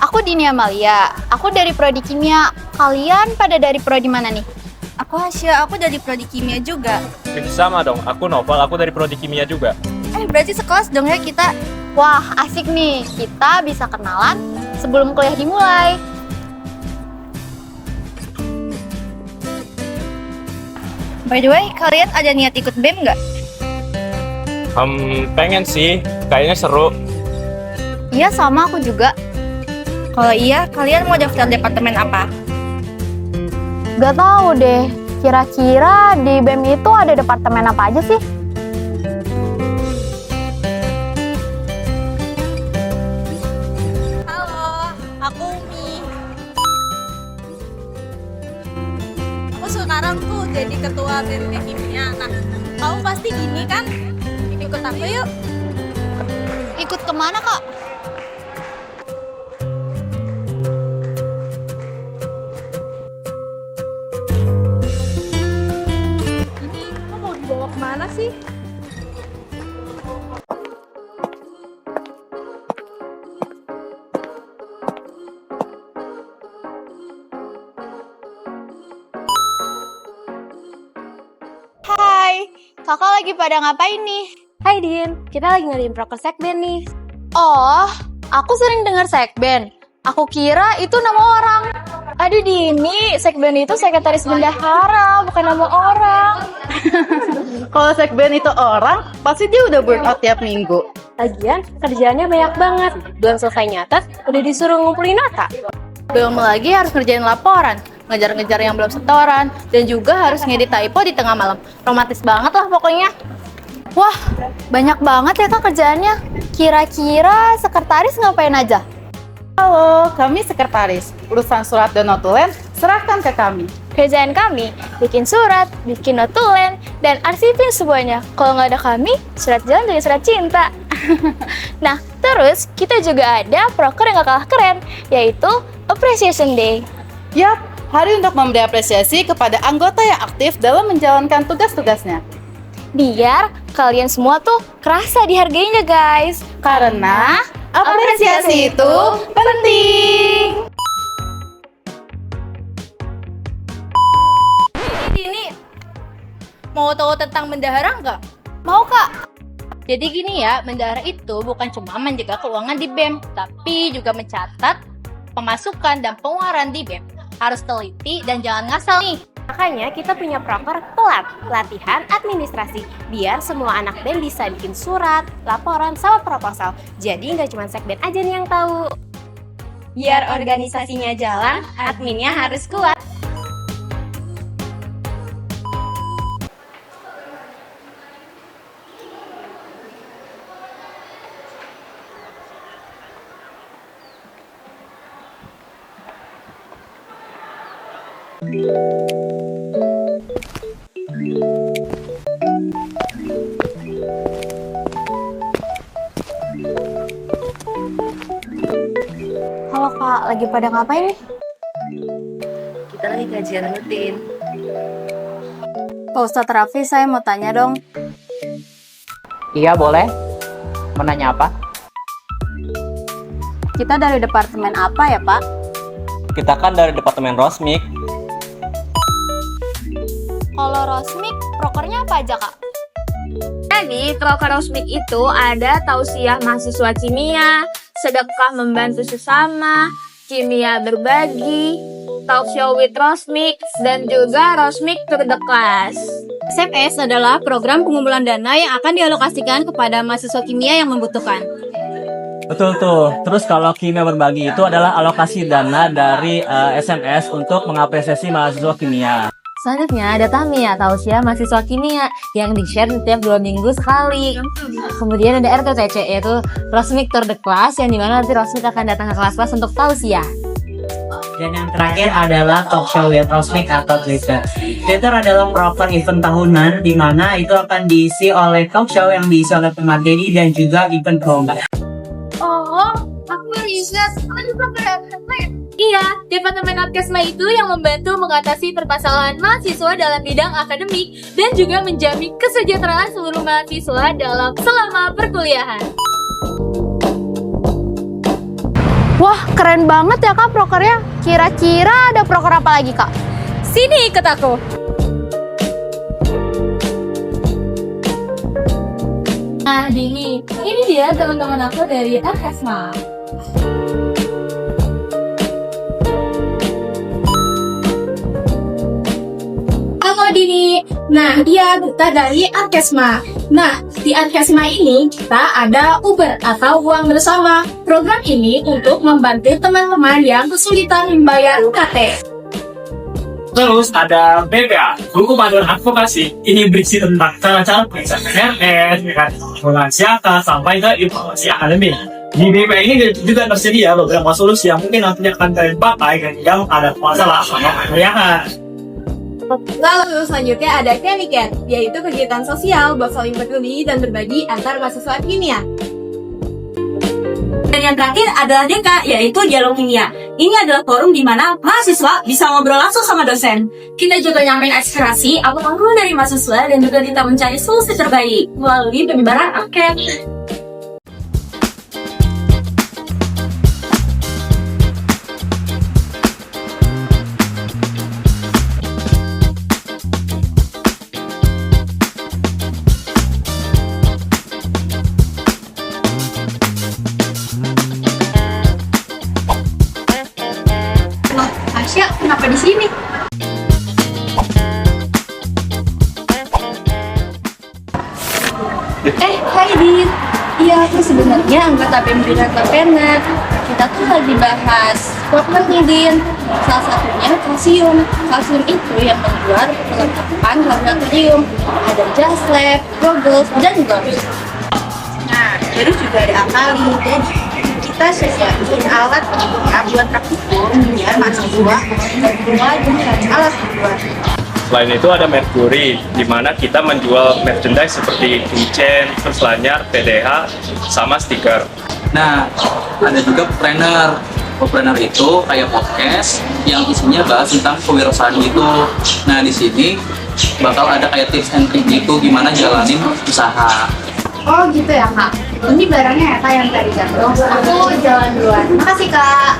Aku Dini Amalia, aku dari Prodi Kimia. Kalian pada dari Prodi mana nih? Aku Hasya, aku dari Prodi Kimia juga. Itu sama dong, aku Noval, aku dari Prodi Kimia juga. Berarti sekelas dong ya kita. Wah, asik nih. Kita bisa kenalan sebelum kuliah dimulai. By the way, kalian ada niat ikut BEM nggak? Pengen sih, kayaknya seru. Iya, sama aku juga. Kalau iya, kalian mau daftar departemen apa? Gak tahu deh, kira-kira di BEM itu ada departemen apa aja sih? Halo, aku Umi. Aku sekarang tuh jadi ketua BEM Kimia. Nah, kamu pasti gini kan? Ikut aku yuk. Ikut kemana, Kak? Kamu mau dibawa kemana sih? Hai, kakak lagi pada ngapain nih? Hai Din, kita lagi ngadain proker sekben nih. Oh, aku sering dengar sekben. Aku kira itu nama orang. Aduh Dini, sekben itu sekretaris bendahara, bukan nama orang. Kalau sekben itu orang, pasti dia udah burnout tiap minggu. Lagian, kerjaannya banyak banget. Belum selesai nyatet, udah disuruh ngumpulin nota. Belum lagi harus ngerjain laporan, ngejar-ngejar yang belum setoran, dan juga harus ngedit typo di tengah malam. Romantis banget lah pokoknya. Wah, banyak banget ya kak kerjaannya. Kira-kira sekretaris ngapain aja? Halo, kami sekretaris. Urusan surat dan notulen, serahkan ke kami. Kerjaan kami, bikin surat, bikin notulen, dan arsipin semuanya. Kalau nggak ada kami, surat jalan jadi surat cinta. Nah, terus kita juga ada proker yang gak kalah keren, yaitu Appreciation Day. Yap, hari untuk memberi apresiasi kepada anggota yang aktif dalam menjalankan tugas-tugasnya. Biar kalian semua tuh kerasa dihargainya guys. Karena apresiasi itu penting. Ini mau tahu tentang bendahara nggak? Mau kak? Jadi gini ya, bendahara itu bukan cuma menjaga keuangan di BEM, tapi juga mencatat pemasukan dan pengeluaran di BEM. Harus teliti dan jangan ngasal nih. Makanya kita punya proker PELAT, pelatihan administrasi, biar semua anak BEM bisa bikin surat, laporan, sama proposal. Jadi nggak cuma sekben aja nih yang tahu. Biar organisasinya jalan, adminnya harus kuat. Halo kak, lagi pada ngapain nih? Kita lagi kajian rutin. Pak Ustadz Raffi, saya mau tanya dong. Iya boleh. Mau nanya apa? Kita dari departemen apa ya pak? Kita kan dari Departemen Rosmik. Kalau Rosmik, prokernya apa aja kak? Jadi, proker Rosmik itu ada tausiah mahasiswa kimia, sedekah membantu sesama, kimia berbagi, talk show with Rosmik, dan juga Rosmik Tour de Class. SMS adalah program pengumpulan dana yang akan dialokasikan kepada mahasiswa kimia yang membutuhkan. Betul tuh. Terus kalau kimia berbagi itu adalah alokasi dana dari SMS untuk mengapresiasi mahasiswa kimia. Selanjutnya ada Tamiya, tausiah mahasiswa kimia yang di-share setiap 2 minggu sekali. Kemudian ada RTTC, yaitu Rosmik Tour de Class, yang dimana nanti Rosmik akan datang ke kelas-kelas untuk tausiah. Dan yang terakhir adalah talk show with Rosmik atau Twitter. Twitter adalah proker event tahunan di mana itu akan diisi oleh talk show yang diisi oleh pemateri dan juga event program. Oh, aku riset. Iya, Departemen Adkesma itu yang membantu mengatasi permasalahan mahasiswa dalam bidang akademik dan juga menjamin kesejahteraan seluruh mahasiswa selama perkuliahan. Wah, keren banget ya Kak prokernya. Kira-kira ada proker apa lagi Kak? Sini ikut aku. Nah, Dini, ini dia teman-teman aku dari Arkesma. Halo Dini. Nah, dia kita dari Arkesma. Nah, di Arkesma ini kita ada Uber atau uang bersama. Program ini untuk membantu teman-teman yang kesulitan membayar UKT. Terus ada BPA, buku panduan advokasi. Ini berisi tentang cara-cara periksa PNS, pengelolaan siaka, sampai ke informasi akademik. Di BPA ini juga tersedia beberapa solusi yang mungkin nantinya akan kalian pakai ketika ada masalah sama pembayaran. Lalu selanjutnya ada Kemiket, yaitu kegiatan sosial buat saling peduli dan berbagi antar mahasiswa kimia. Dan yang terakhir adalah DK, yaitu Dialog Kimia. Ini adalah forum di mana mahasiswa bisa ngobrol langsung sama dosen. Kita juga nyampein aspirasi, apapun dari mahasiswa, dan juga kita mencari solusi terbaik melalui penyebaran angket. Asya, kenapa di sini? Hai Dit. Iya, aku sebenarnya anggota BEM Binator Penet. Kita tuh lagi bahas proker nih, Din. Salah satunya kalsium. Kalsium itu yang membuat perlengkapan laboratorium. Ada jas lab, goggles, dan gloves. Nah, terus juga ada akali. Jadi, kita sediain alat kimia buat praktikum biar mahasiswa dan keluar dengan alat dibuat. Selain itu ada Mercury, di mana kita menjual merchandise seperti keychain, terus lanyar, PDH, sama stiker. Nah, ada juga planner. Planner itu kayak podcast yang isinya bahas tentang kewirausahaan gitu. Nah, di sini bakal ada kayak tips and trick gitu gimana jalanin usaha. Oh gitu ya Kak. Ini barangnya ya Kak yang tadi jatuh. Aku jalan duluan. Makasih Kak.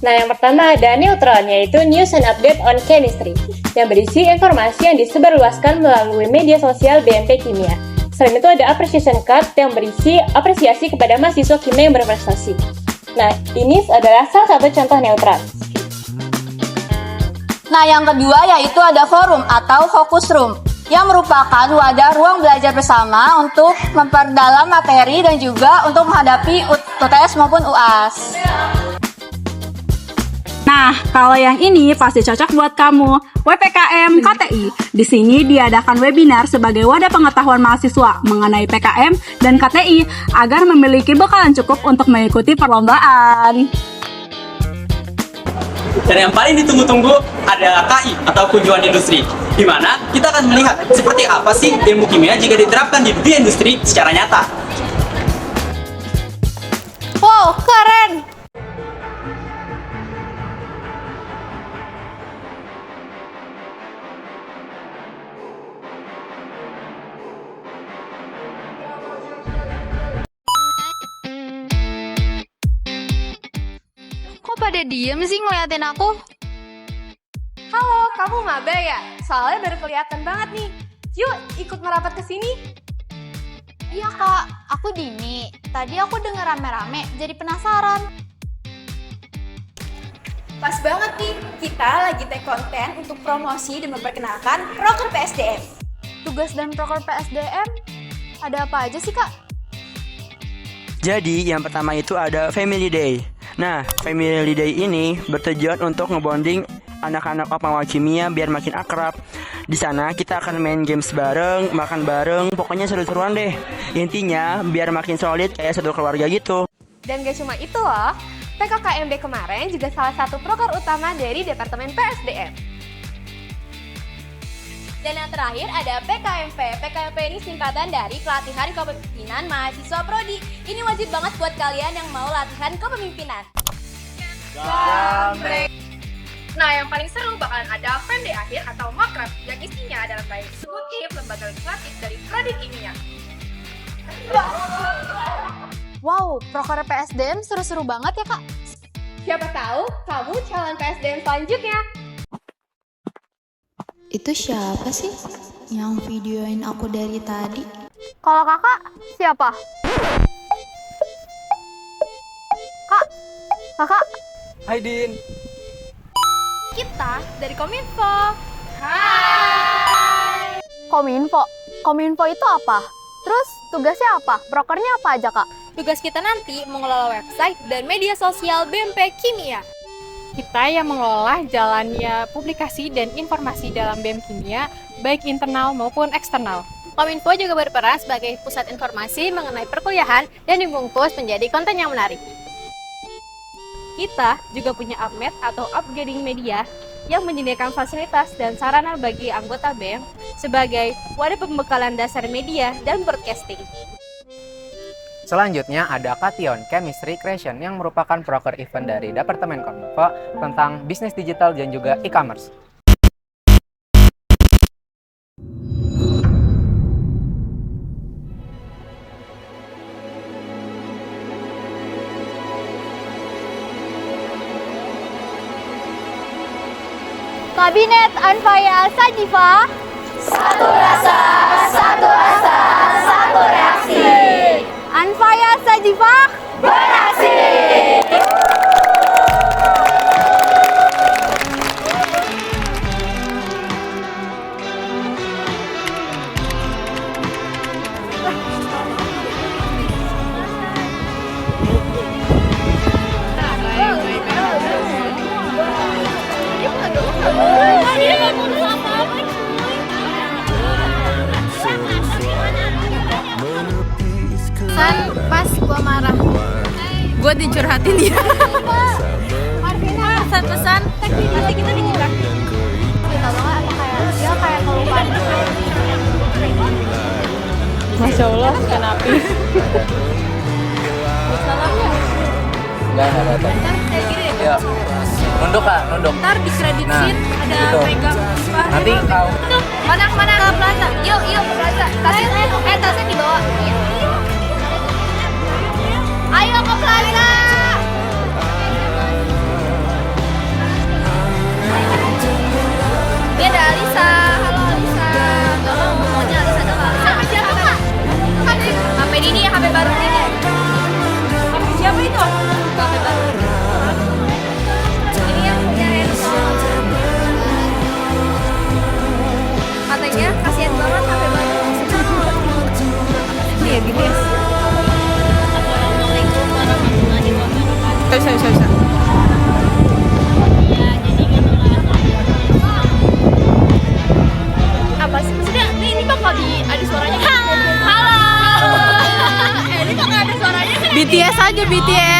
Nah, yang pertama ada Neutron, yaitu News and Update on Chemistry, yang berisi informasi yang disebarluaskan melalui media sosial BMP Kimia. Selain itu ada Appreciation Card yang berisi apresiasi kepada mahasiswa kimia yang berprestasi. Nah, ini adalah salah satu contoh Neutron. Nah, yang kedua yaitu ada forum atau focus room, yang merupakan wadah ruang belajar bersama untuk memperdalam materi dan juga untuk menghadapi UTS maupun UAS. Nah, kalau yang ini pasti cocok buat kamu. WPKM KTI. Di sini diadakan webinar sebagai wadah pengetahuan mahasiswa mengenai PKM dan KTI agar memiliki bekalan cukup untuk mengikuti perlombaan. Dan yang paling ditunggu-tunggu adalah KI atau kunjungan industri, di mana kita akan melihat seperti apa sih ilmu kimia jika diterapkan di dunia industri secara nyata. Wow, keren! Kok pada diem sih ngeliatin aku? Halo, kamu maba ya? Soalnya baru kelihatan banget nih. Yuk, ikut merapat ke sini. Iya Kak, aku Dini. Tadi aku denger rame-rame, jadi penasaran. Pas banget nih, kita lagi take konten untuk promosi dan memperkenalkan proker PSDM. Tugas dan proker PSDM, ada apa aja sih Kak? Jadi yang pertama itu ada Family Day. Nah, Family Day ini bertujuan untuk ngebonding anak-anak Opama Kimia biar makin akrab. Di sana kita akan main games bareng, makan bareng, pokoknya seru-seruan deh. Intinya biar makin solid kayak satu keluarga gitu. Dan gak cuma itu loh, PKKMB kemarin juga salah satu proker utama dari Departemen PSDM. Dan yang terakhir ada PKMP. PKMP ini singkatan dari Pelatihan Kepemimpinan Mahasiswa Prodi. Ini wajib banget buat kalian yang mau latihan kepemimpinan. Gambreng. Nah, yang paling seru bakalan ada PMD akhir atau makrab yang isinya adalah baik eksekutif lembaga legislatif dari Prodi Kimia. Wow, proker PSDM seru-seru banget ya kak. Siapa tahu kamu calon PSDM selanjutnya. Itu siapa sih yang videoin aku dari tadi? Kalau kakak, siapa? Kakak. Hai Din. Kita dari Kominfo. Hai. Kominfo itu apa? Terus tugasnya apa? Prokernya apa aja kak? Tugas kita nanti mengelola website dan media sosial BMP Kimia. Kita yang mengelola jalannya publikasi dan informasi dalam BEM Kimia, baik internal maupun eksternal. Kominfo juga berperan sebagai pusat informasi mengenai perkuliahan dan dibungkus menjadi konten yang menarik. Kita juga punya Upmed atau Upgrading Media yang menyediakan fasilitas dan sarana bagi anggota BEM sebagai wadah pembekalan dasar media dan broadcasting. Selanjutnya ada Kation Chemistry Creation yang merupakan proker event dari Departemen Kominfo tentang bisnis digital dan juga e-commerce. Kabinet Anfaya Sajifa. Satu rasa, satu asa, satu reaksi. Anfaya Sajifa beraksi. San, pas gua marah, gua dicurhatin dia. Marvina pesan-pesan, nanti kita dicurhatin. Kita banget apa kayak dia kayak kelupaan. Masya Allah, kenapa? Salah ya? Enggak ada. Ya. Nunduk kak, nunduk. Ntar di credit scene ada gitu. pegang. Nanti kau. Mana ke plaza? Yuk plaza. Tasnya dibawa. Ayo ke plaza. Ini ada Alisa. Halo Alisa. Gak mau ngomongnya Alisa doang. Sama siapa kak? HP ini, HP baru ini. Siapa itu? HP baru. Ini yang punya handphone. Katanya kasihan banget HP baru. Iya gini ya. Assalamualaikum warahmatullahi wabarakatuh. Bisa. Apa sih maksudnya? Ini bakal ada suaranya. Halo. Ini bakal ada suaranya. BTS aja BTS.